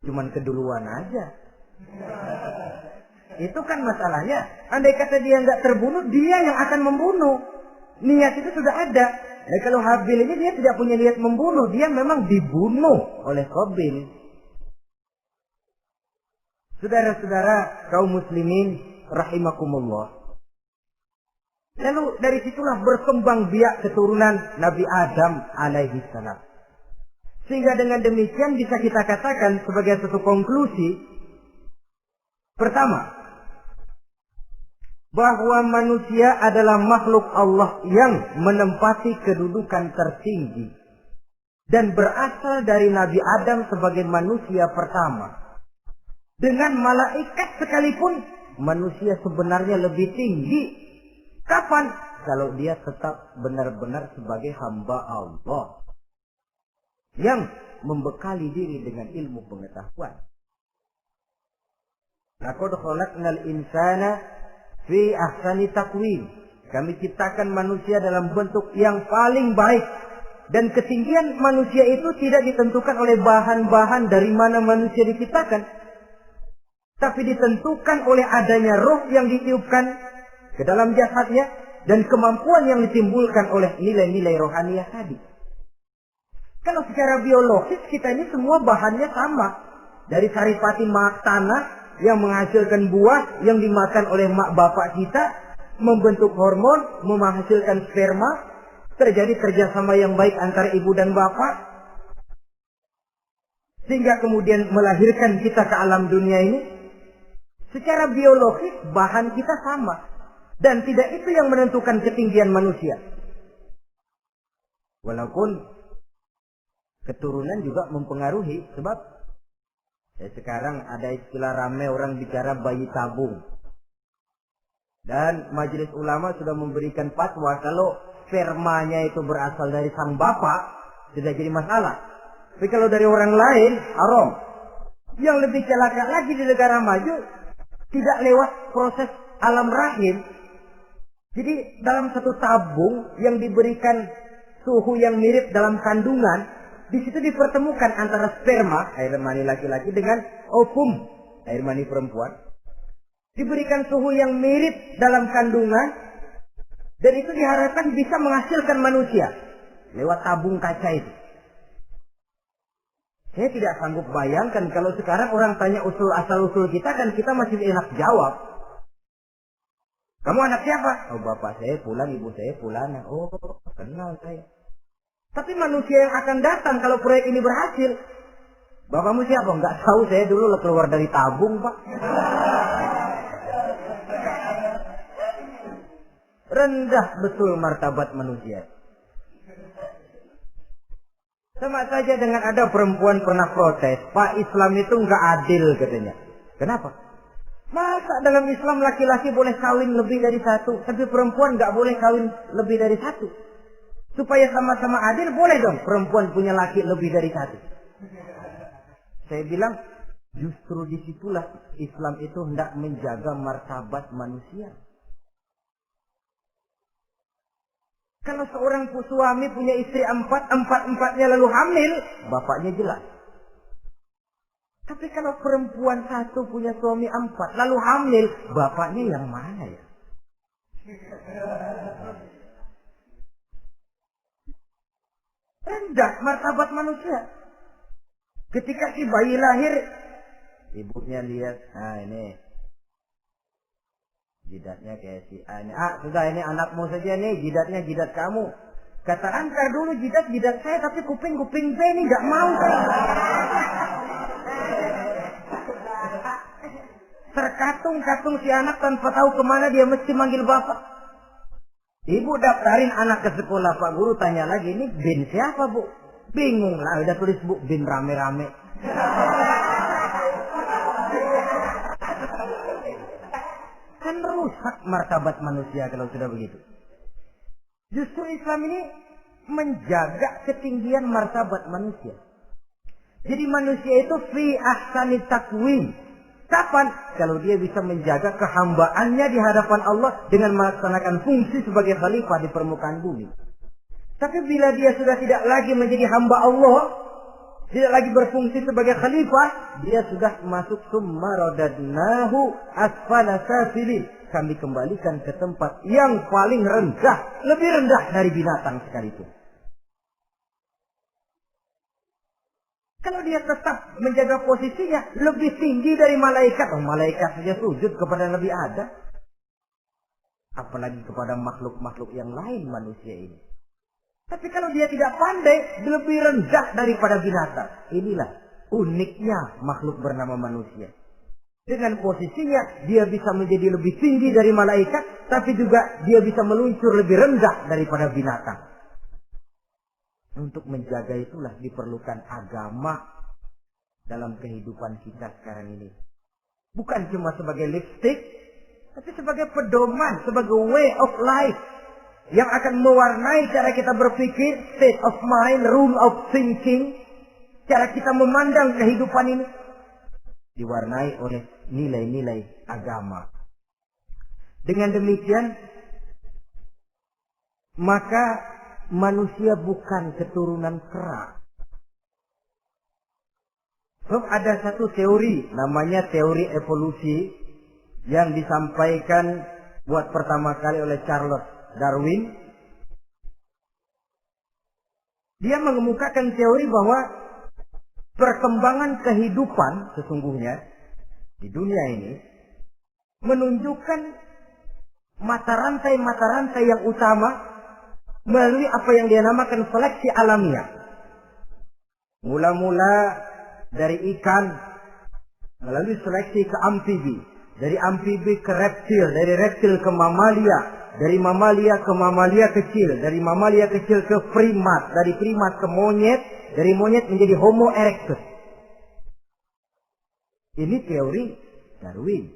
cuman keduluan aja. Itu kan masalahnya. Andai kata dia nggak terbunuh, dia yang akan membunuh. Niat itu sudah ada. Nah, kalau Habil ini dia tidak punya niat membunuh, dia memang dibunuh oleh Qabil. Saudara-saudara kaum muslimin rahimakumullah. Lalu dari situlah berkembang biak keturunan Nabi Adam alaihi salam. Sehingga dengan demikian bisa kita katakan sebagai satu konklusi. Pertama, bahwa manusia adalah makhluk Allah yang menempati kedudukan tertinggi dan berasal dari Nabi Adam sebagai manusia pertama. Dengan malaikat sekalipun manusia sebenarnya lebih tinggi. Kapan? Kalau dia tetap benar-benar sebagai hamba Allah yang membekali diri dengan ilmu pengetahuan. Laqad khalaqnal insana fi ahsani taqwim. Kami ciptakan manusia dalam bentuk yang paling baik. Dan ketinggian manusia itu tidak ditentukan oleh bahan-bahan dari mana manusia diciptakan. Tapi ditentukan oleh adanya roh yang ditiupkan ke dalam jasadnya. Dan kemampuan yang ditimbulkan oleh nilai-nilai rohaniah tadi. Kalau secara biologis kita ini semua bahannya sama. Dari saripati mak tanah yang menghasilkan buah yang dimakan oleh mak bapak kita, membentuk hormon, menghasilkan sperma, terjadi kerjasama yang baik antara ibu dan bapak, sehingga kemudian melahirkan kita ke alam dunia ini. Secara biologis bahan kita sama, dan tidak itu yang menentukan ketinggian manusia. Walaupun keturunan juga mempengaruhi, sebab sekarang ada istilah ramai orang bicara bayi tabung. Dan majelis ulama sudah memberikan fatwa kalau spermanya itu berasal dari sang bapak, tidak jadi masalah. Tapi kalau dari orang lain, haram. Yang lebih celaka lagi di negara maju, tidak lewat proses alam rahim. Jadi dalam satu tabung yang diberikan suhu yang mirip dalam kandungan, di situ dipertemukan antara sperma, air mani laki-laki, dengan ovum, air mani perempuan. Diberikan suhu yang mirip dalam kandungan, dan itu diharapkan bisa menghasilkan manusia lewat tabung kaca itu. Saya tidak sanggup bayangkan kalau sekarang orang tanya usul asal-usul kita, kan kita masih enak jawab. Kamu anak siapa? Oh, bapak saya Fulan, ibu saya Fulana. Oh, kenal saya. Tapi manusia yang akan datang kalau proyek ini berhasil, bapakmu siapa? Enggak tahu, saya dulu keluar dari tabung, Pak. Rendah betul martabat manusia. Sama saja dengan ada perempuan pernah protes, Pak, Islam itu enggak adil katanya. Kenapa? Masa dalam Islam laki-laki boleh kawin lebih dari satu, tapi perempuan enggak boleh kawin lebih dari satu. Supaya sama-sama adil, boleh dong perempuan punya laki lebih dari satu. Saya bilang, justru disitulah Islam itu hendak menjaga martabat manusia. Kalau seorang suami punya istri empat-empatnya lalu hamil, bapaknya jelas. Tapi kalau perempuan satu punya suami 4 lalu hamil, bapaknya yang mana ya? Rendah martabat manusia. Ketika si bayi lahir, ibunya lihat, ini jidatnya kayak si A ini. Sudah, ini anakmu saja nih, jidatnya jidat kamu. Kata angkar dulu jidat saya, tapi kuping B ini nggak mau. Terkatung-katung si anak tanpa tahu kemana dia mesti manggil bapak. Ibu daftarin anak ke sekolah, Pak Guru tanya lagi, ini bin siapa, Bu? Bingung lah, udah tulis, Bu, bin rame-rame. Kan rusak martabat manusia kalau sudah begitu. Justru Islam ini menjaga ketinggian martabat manusia. Jadi manusia itu fi ahsani taqwim, Kapan? Kalau dia bisa menjaga kehambaannya di hadapan Allah dengan melaksanakan fungsi sebagai khalifah di permukaan bumi. Tapi bila dia sudah tidak lagi menjadi hamba Allah, tidak lagi berfungsi sebagai khalifah, dia sudah masuk summa radadnahu asfala safilin. Kami kembalikan ke tempat yang paling rendah, lebih rendah dari binatang sekalipun. Kalau dia tetap menjaga posisinya lebih tinggi dari malaikat, malaikat saja sujud kepada Nabi Adam, apalagi kepada makhluk-makhluk yang lain manusia ini. Tapi kalau dia tidak pandai, lebih rendah daripada binatang. Inilah uniknya makhluk bernama manusia. Dengan posisinya dia bisa menjadi lebih tinggi dari malaikat, tapi juga dia bisa meluncur lebih rendah daripada binatang. Untuk menjaga itulah diperlukan agama dalam kehidupan kita sekarang ini. Bukan cuma sebagai lipstick, tapi sebagai pedoman, sebagai way of life yang akan mewarnai cara kita berpikir, state of mind, rule of thinking, cara kita memandang kehidupan ini diwarnai oleh nilai-nilai agama. Dengan demikian, maka manusia bukan keturunan kera. Sebab ada satu teori, namanya teori evolusi, yang disampaikan buat pertama kali oleh Charles Darwin. Dia mengemukakan teori bahwa perkembangan kehidupan sesungguhnya di dunia ini menunjukkan mata rantai yang utama melalui apa yang dia namakan seleksi alamiah. Mula-mula dari ikan melalui seleksi ke amfibi, dari amfibi ke reptil, dari reptil ke mamalia, dari mamalia ke mamalia kecil, dari mamalia kecil ke primat, dari primat ke monyet, dari monyet menjadi Homo erectus. Ini teori Darwin.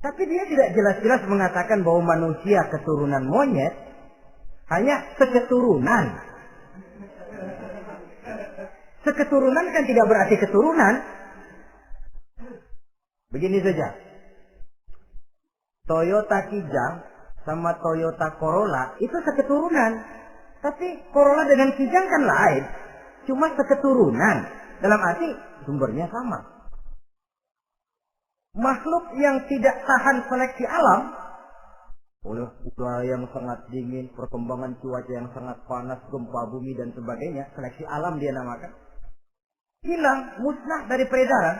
Tapi dia tidak jelas-jelas mengatakan bahwa manusia keturunan monyet, hanya seketurunan. Seketurunan kan tidak berarti keturunan. Begini saja. Toyota Kijang sama Toyota Corolla itu seketurunan. Tapi Corolla dengan Kijang kan lain. Cuma seketurunan. Dalam arti sumbernya sama. Makhluk yang tidak tahan seleksi alam, oleh udara yang sangat dingin, perkembangan cuaca yang sangat panas, gempa bumi dan sebagainya, seleksi alam dia namakan, hilang, musnah dari peredaran.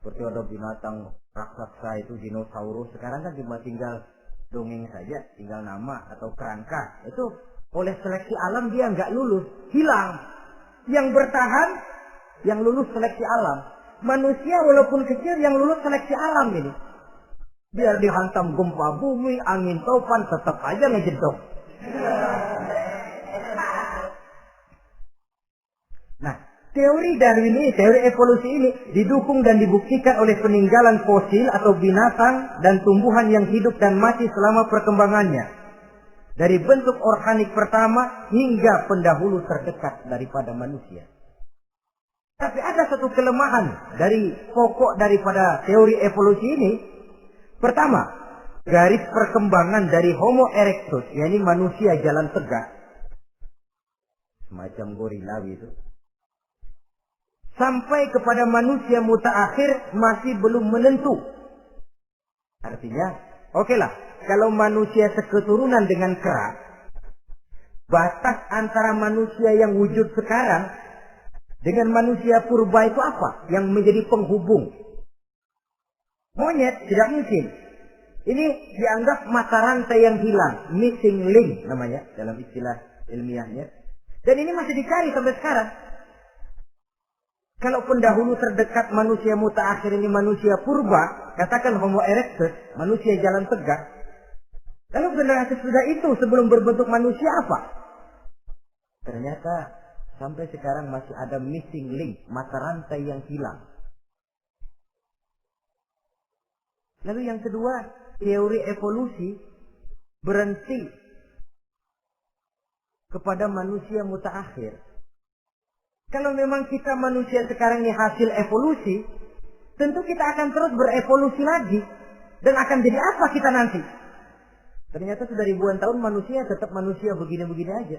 Seperti ada binatang raksasa itu dinosaurus, sekarang kan cuma tinggal dongeng saja, tinggal nama atau kerangka. Itu oleh seleksi alam dia nggak lulus, hilang. Yang bertahan, yang lulus seleksi alam. Manusia walaupun kecil yang lulus seleksi alam ini. Biar dihantam gempa bumi, angin topan, tetap aja ngejedok. Nah, teori Darwin ini, teori evolusi ini didukung dan dibuktikan oleh peninggalan fosil atau binatang dan tumbuhan yang hidup dan mati selama perkembangannya. Dari bentuk organik pertama hingga pendahulu terdekat daripada manusia. Tapi ada satu kelemahan dari pokok daripada teori evolusi ini. Pertama, garis perkembangan dari Homo erectus, yakni manusia jalan tegak, semacam gorila itu, sampai kepada manusia mutaakhir masih belum menentu. Artinya, okelah, kalau manusia seketurunan dengan kera, batas antara manusia yang wujud sekarang dengan manusia purba itu apa? Yang menjadi penghubung. Monyet tidak mungkin. Ini dianggap mata rantai yang hilang, missing link namanya dalam istilah ilmiahnya. Dan ini masih dicari sampai sekarang. Kalau pendahulu terdekat manusia mutaakhir ini manusia purba, katakan Homo erectus, manusia jalan tegak. Lalu generasi sudah itu sebelum berbentuk manusia apa? Ternyata sampai sekarang masih ada missing link, mata rantai yang hilang. Lalu yang kedua, teori evolusi berhenti kepada manusia mutaakhir. Kalau memang kita manusia sekarang ini hasil evolusi, tentu kita akan terus berevolusi lagi. Dan akan jadi apa kita nanti? Ternyata sudah ribuan tahun manusia tetap manusia begini-begini aja.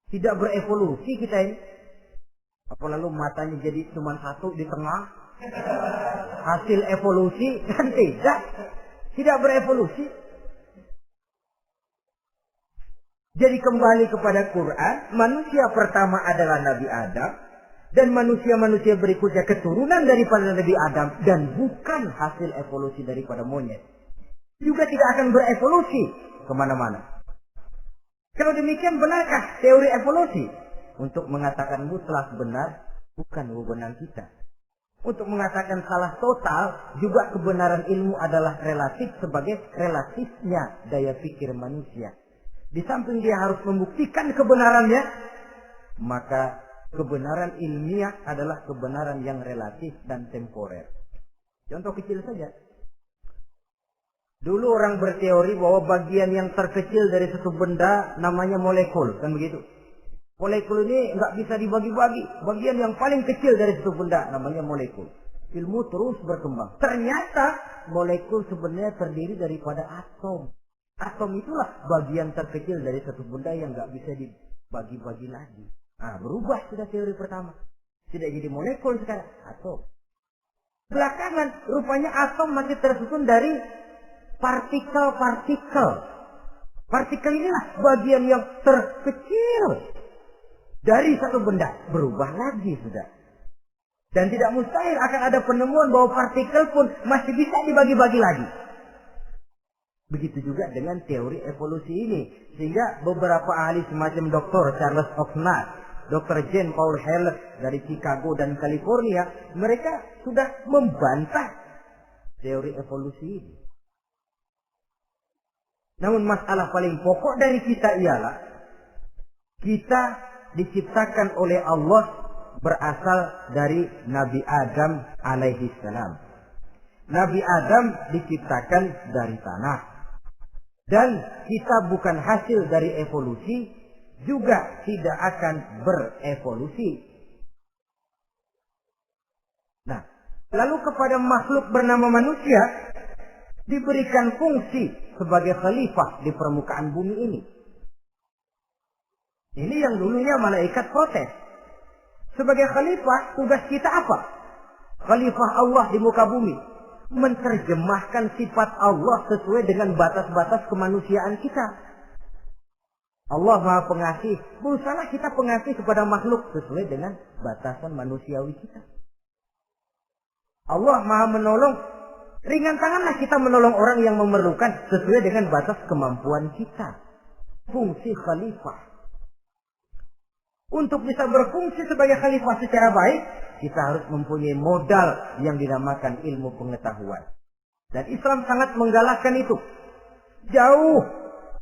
Tidak berevolusi kita ini. Apa lalu matanya jadi cuma satu di tengah? Hasil evolusi? Kan tidak. Tidak berevolusi. Jadi kembali kepada Quran, manusia pertama adalah Nabi Adam. Dan manusia-manusia berikutnya keturunan daripada Nabi Adam. Dan bukan hasil evolusi daripada monyet. Juga tidak akan berevolusi kemana-mana. Kalau demikian, benarkah teori evolusi? Untuk mengatakan mutlak benar, bukan wewenang kita. Untuk mengatakan salah total, juga kebenaran ilmu adalah relatif sebagai relatifnya daya pikir manusia. Di samping dia harus membuktikan kebenarannya, maka kebenaran ilmiah adalah kebenaran yang relatif dan temporer. Contoh kecil saja. Dulu orang berteori bahwa bagian yang terkecil dari satu benda namanya molekul, kan begitu? Molekul ini nggak bisa dibagi-bagi. Bagian yang paling kecil dari satu benda namanya molekul. Ilmu terus berkembang. Ternyata molekul sebenarnya terdiri daripada atom. Atom itulah bagian terkecil dari satu benda yang nggak bisa dibagi-bagi lagi. Nah, berubah sudah teori pertama. Tidak jadi molekul sekarang, atom. Belakangan rupanya atom masih tersusun dari partikel-partikel. Partikel inilah bagian yang terkecil dari satu benda. Berubah lagi sudah. Dan tidak mustahil akan ada penemuan bahwa partikel pun masih bisa dibagi-bagi lagi. Begitu juga dengan teori evolusi ini. Sehingga beberapa ahli semacam Dr. Charles Oxnard, Dr. Jane Paul Heller dari Chicago dan California, mereka sudah membantah teori evolusi ini. Namun masalah paling pokok dari kita ialah kita diciptakan oleh Allah berasal dari Nabi Adam alaihi salam. Nabi Adam diciptakan dari tanah. Dan kita bukan hasil dari evolusi, juga tidak akan berevolusi. Nah, lalu kepada makhluk bernama manusia diberikan fungsi sebagai khalifah di permukaan bumi ini. Ini yang dulunya malaikat protes. Sebagai khalifah, tugas kita apa? Khalifah Allah di muka bumi. Menerjemahkan sifat Allah sesuai dengan batas-batas kemanusiaan kita. Allah Maha Pengasih. Berusaha kita pengasih kepada makhluk sesuai dengan batasan manusiawi kita. Allah Maha Menolong. Ringan tanganlah kita menolong orang yang memerlukan sesuai dengan batas kemampuan kita. Fungsi khalifah. Untuk bisa berfungsi sebagai khalifah secara baik, kita harus mempunyai modal yang dinamakan ilmu pengetahuan. Dan Islam sangat menggalakkan itu. Jauh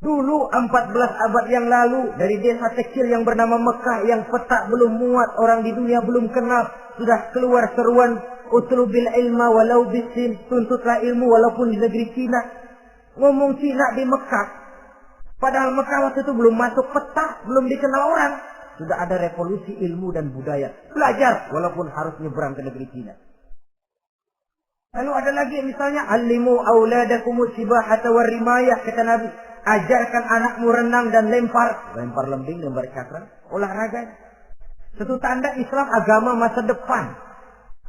dulu 14 abad yang lalu, dari desa kecil yang bernama Mekah yang peta belum muat, orang di dunia belum kenal, sudah keluar seruan utlubil ilma walau bisin, tuntutlah ilmu walaupun di negeri Cina. Ngomong Cina di Mekah. Padahal Mekah waktu itu belum masuk peta, belum dikenal orang. Sudah ada revolusi ilmu dan budaya. Belajar walaupun harus nyebrang ke negeri Cina. Lalu ada lagi misalnya, Alimu auladakumus sibahata warrimayah, kata Nabi. Ajarkan anakmu renang dan lempar. Lempar lembing, lempar cakra. Olahraga. Satu tanda Islam agama masa depan.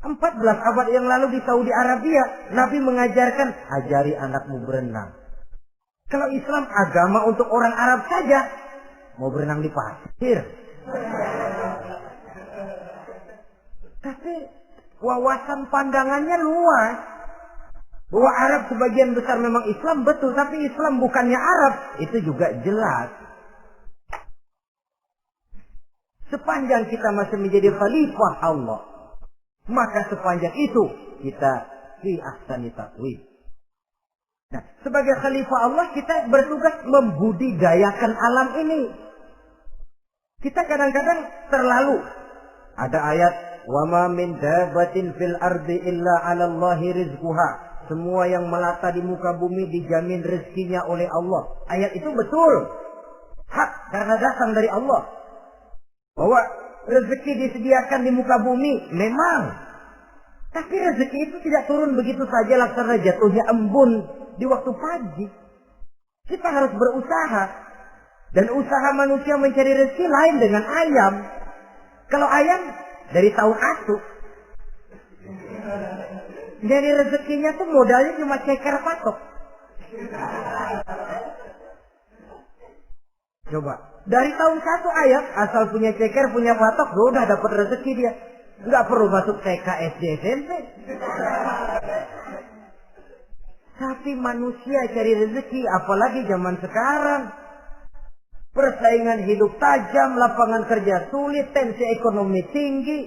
14 abad yang lalu di Saudi Arabia, Nabi mengajarkan, ajari anakmu berenang. Kalau Islam agama untuk orang Arab saja, mau berenang di pasir. Tapi wawasan pandangannya luas. Bahwa Arab sebagian besar memang Islam, betul. Tapi Islam bukannya Arab, itu juga jelas. Sepanjang kita masih menjadi khalifah Allah, maka sepanjang itu kita fi ahsani taqwim. Nah, sebagai khalifah Allah kita bertugas membudidayakan alam ini. Kita kadang-kadang terlalu. Ada ayat, wa ma min dabatin fil ardi illa 'ala Allahi rizquha. Semua yang melata di muka bumi dijamin rezekinya oleh Allah. Ayat itu betul. Hak karena datang dari Allah. Bahwa rezeki disediakan di muka bumi memang. Tapi rezeki itu tidak turun begitu saja laksana jatuhnya embun di waktu pagi. Kita harus berusaha. Dan usaha manusia mencari rezeki lain dengan ayam. Kalau ayam dari tahun asuh. Jadi rezekinya tuh modalnya cuma ceker patok. Coba. Dari tahun 1 ayam asal punya ceker, punya patok, udah dapat rezeki dia. Nggak perlu masuk TK, SD, SMP. Tapi manusia cari rezeki, apalagi zaman sekarang. Persaingan hidup tajam, lapangan kerja sulit, tensi ekonomi tinggi.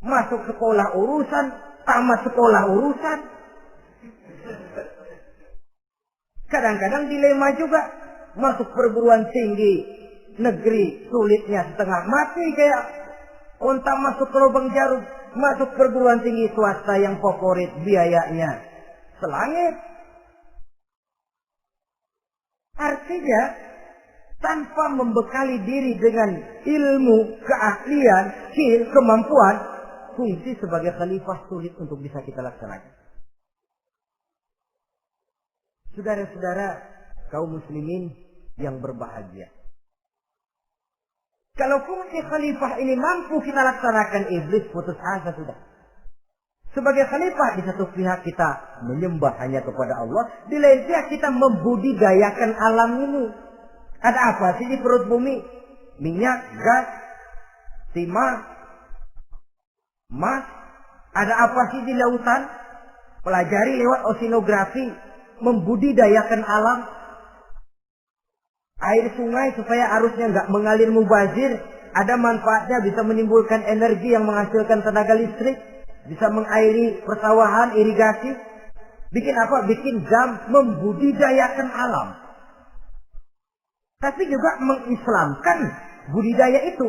Masuk sekolah urusan, tamat sekolah urusan. Kadang-kadang dilema juga. Masuk perguruan tinggi negeri sulitnya setengah mati kayak unta masuk ke lubang jarum. Masuk perguruan tinggi swasta yang favorit biayanya selangit. Artinya tanpa membekali diri dengan ilmu, keahlian, skill, kemampuan, fungsi sebagai khalifah sulit untuk bisa kita laksanakan. Saudara-saudara kaum muslimin yang berbahagia. Kalau fungsi khalifah ini mampu kita laksanakan, iblis putus asa sudah. Sebagai khalifah di satu pihak kita menyembah hanya kepada Allah, di lain pihak kita membudidayakan alam ini. Ada apa sih di perut bumi? Minyak, gas, timah, emas. Ada apa sih di lautan? Pelajari lewat oceanografi, membudidayakan alam. Air sungai supaya arusnya nggak mengalir mubazir. Ada manfaatnya, bisa menimbulkan energi yang menghasilkan tenaga listrik. Bisa mengairi persawahan, irigasi. Bikin apa? Bikin dam, membudidayakan alam. Tapi juga mengislamkan budidaya itu.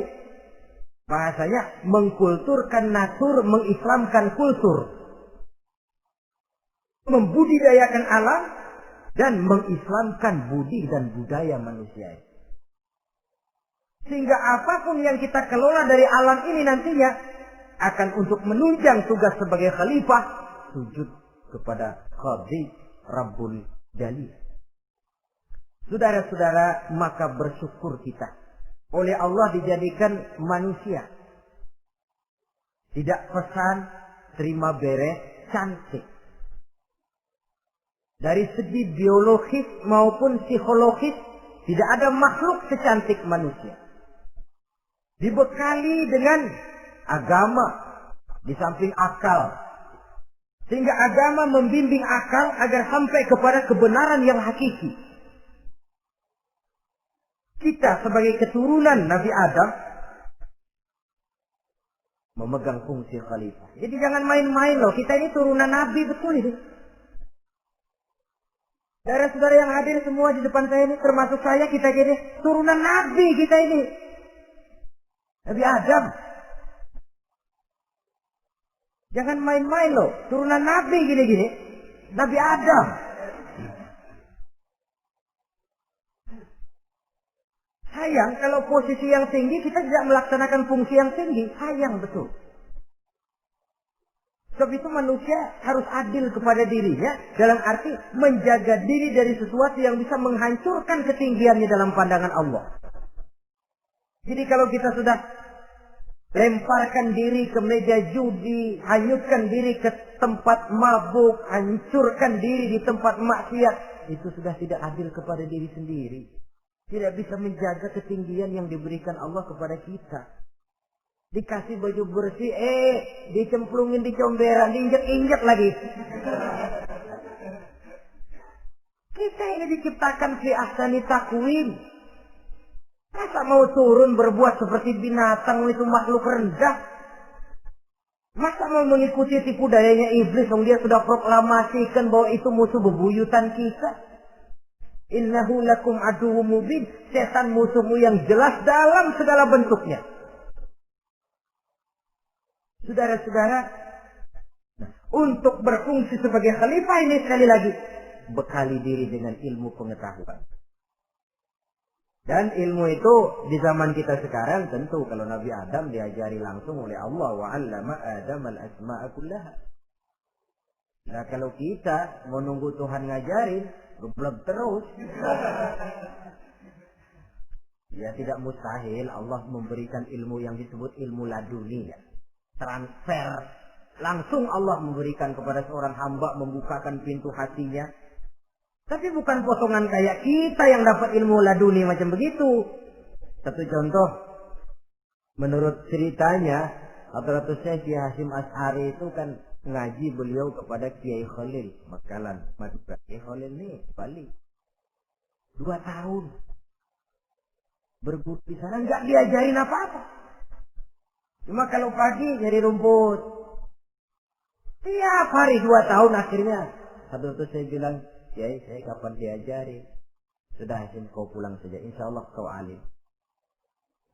Bahasanya mengkulturkan natur, mengislamkan kultur. Membudidayakan alam dan mengislamkan budi dan budaya manusia. Sehingga apapun yang kita kelola dari alam ini nantinya akan untuk menunjang tugas sebagai khalifah, sujud kepada Khalik Rabbul Jalil. Saudara-saudara, maka bersyukur kita oleh Allah dijadikan manusia. Tidak pesan, terima beres, cantik. Dari segi biologis maupun psikologis, tidak ada makhluk secantik manusia. Dibekali dengan agama, di samping akal. Sehingga agama membimbing akal agar sampai kepada kebenaran yang hakiki. Kita sebagai keturunan Nabi Adam memegang fungsi khalifah. Jadi jangan main-main loh. Kita ini turunan Nabi, betul ini. Saudara-saudara yang hadir semua di depan saya ini, termasuk saya, kita ini turunan Nabi kita ini. Nabi Adam. Jangan main-main loh. Turunan Nabi gini-gini. Nabi Adam. Sayang kalau posisi yang tinggi kita tidak melaksanakan fungsi yang tinggi. Sayang betul. Sebab itu manusia harus adil kepada dirinya. Dalam arti menjaga diri dari sesuatu yang bisa menghancurkan ketinggiannya dalam pandangan Allah. Jadi kalau kita sudah lemparkan diri ke meja judi, hanyutkan diri ke tempat mabuk, hancurkan diri di tempat maksiat, itu sudah tidak adil kepada diri sendiri. Tidak bisa menjaga ketinggian yang diberikan Allah kepada kita. Dikasih baju bersih, dicemplungin di comberan, diinjek-injek lagi. Kita ini diciptakan fi ahsani taqwim. Masa mau turun berbuat seperti binatang, itu makhluk rendah? Masa mau mengikuti tipu dayanya iblis, yang dia sudah proklamasikan bahwa itu musuh bebuyutan kita? Innahu lakum aduwwum mubin. Setan musuhmu yang jelas dalam segala bentuknya. Saudara-saudara, untuk berfungsi sebagai khalifah ini sekali lagi bekali diri dengan ilmu pengetahuan. Dan ilmu itu di zaman kita sekarang tentu kalau Nabi Adam diajari langsung oleh Allah, wa 'allama Adam al-asma'a kullaha. Nah kalau kita mau nunggu Tuhan ngajarin, geblek terus. Ya tidak mustahil Allah memberikan ilmu yang disebut ilmu laduni, ya. Transfer. Langsung Allah memberikan kepada seorang hamba, membukakan pintu hatinya. Tapi bukan potongan kayak kita yang dapat ilmu laduni macam begitu. Satu contoh, menurut ceritanya, Hadratusnya Kiai Hasyim Asy'ari itu kan ngaji beliau kepada Kiai Khalil Makalan, Madura. Kiai Khalil ini Bali. 2 tahun. Berguru di sana nggak diajarin apa-apa. Cuma kalau pagi nyari rumput. Tiap hari 2 tahun akhirnya. Hadratus saya bilang, Kiai, saya kapan diajari? Sudah Hasyim, kau pulang saja. Insya Allah kau alim.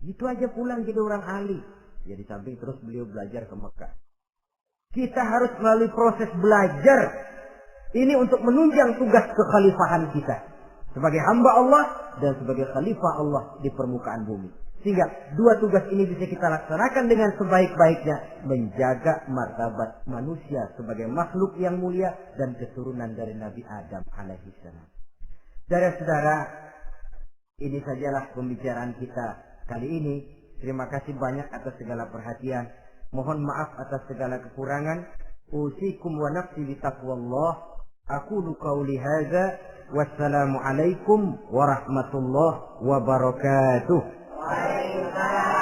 Itu aja pulang jadi orang alim. Ya di samping terus beliau belajar ke Mekah. Kita harus melalui proses belajar. Ini untuk menunjang tugas kekhalifahan kita. Sebagai hamba Allah dan sebagai khalifah Allah di permukaan bumi. Sehingga 2 tugas ini bisa kita laksanakan dengan sebaik-baiknya. Menjaga martabat manusia sebagai makhluk yang mulia dan keturunan dari Nabi Adam alaihissalam. Saudara-saudara, ini sajalah pembicaraan kita kali ini. Terima kasih banyak atas segala perhatian. Mohon maaf atas segala kekurangan. Usikum wa nafsi bitaqwallah. Aqulu qawli hadza. Wassalamualaikum warahmatullahi wabarakatuh. Waalaikumsalam.